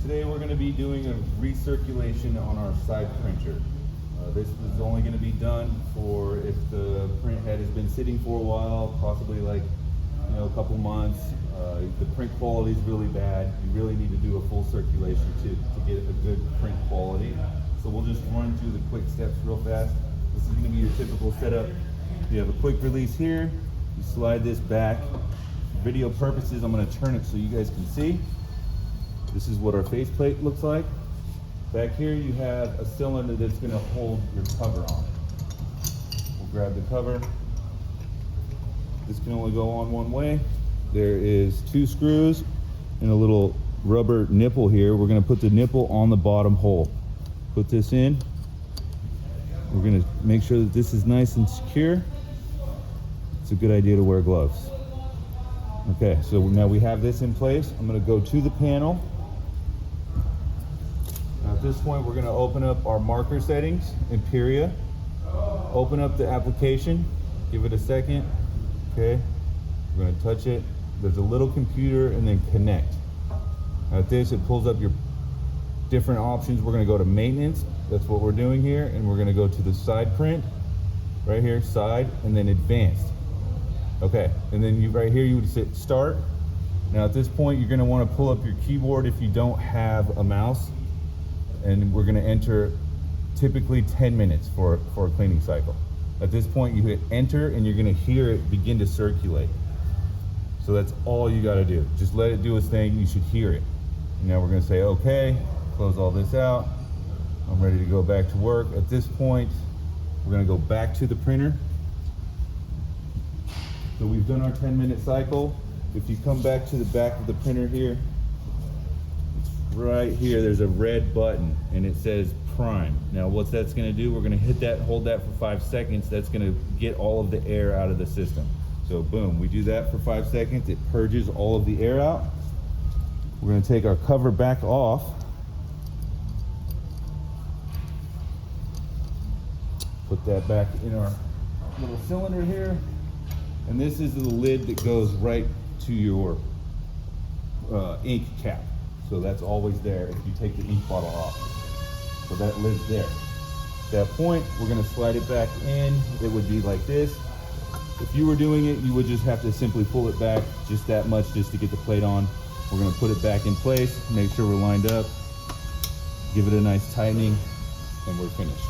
Today we're going to be doing a recirculation on our side printer. This is only going to be done for if the print head has been sitting for a while, possibly like a couple months. The print quality is really bad. You really need to do a full circulation to get a good print quality. So we'll just run through the quick steps real fast. This is going to be your typical setup. You have a quick release here. You slide this back. For video purposes, I'm going to turn it so you guys can see. This is what our faceplate looks like. Back here you have a cylinder that's going to hold your cover on it. We'll grab the cover. This can only go on one way. There is 2 screws and a little rubber nipple here. We're going to put the nipple on the bottom hole. Put this in. We're going to make sure that this is nice and secure. It's a good idea to wear gloves. Okay, so now we have this in place. I'm going to go to the panel. Now at this point, we're going to open up our marker settings, Imperia. Open up the application. Give it a second. Okay, we're going to touch it. There's a little computer and then connect. Now at this, it pulls up your different options. We're going to go to maintenance. That's what we're doing here. And we're going to go to the side print. Right here, side, and then advanced. Okay, and then right here you would hit start. Now at this point you're going to want to pull up your keyboard if you don't have a mouse, and we're going to enter typically 10 minutes for a cleaning cycle. At this point you hit enter and you're going to hear it begin to circulate. So that's all you got to do. Just let it do its thing. You should hear it. And now we're going to say okay, close all this out. I'm ready to go back to work. At this point we're going to go back to the printer. So we've done our 10-minute cycle. If you come back to the back of the printer here, it's right here, there's a red button and it says prime. Now what that's gonna do, we're gonna hit that, hold that for 5 seconds. That's gonna get all of the air out of the system. So boom, we do that for 5 seconds. It purges all of the air out. We're gonna take our cover back off. Put that back in our little cylinder here. And this is the lid that goes right to your ink cap. So that's always there if you take the ink bottle off. So that lid's there. At that point, we're gonna slide it back in. It would be like this. If you were doing it, you would just have to simply pull it back just that much just to get the plate on. We're gonna put it back in place, make sure we're lined up, give it a nice tightening, and we're finished.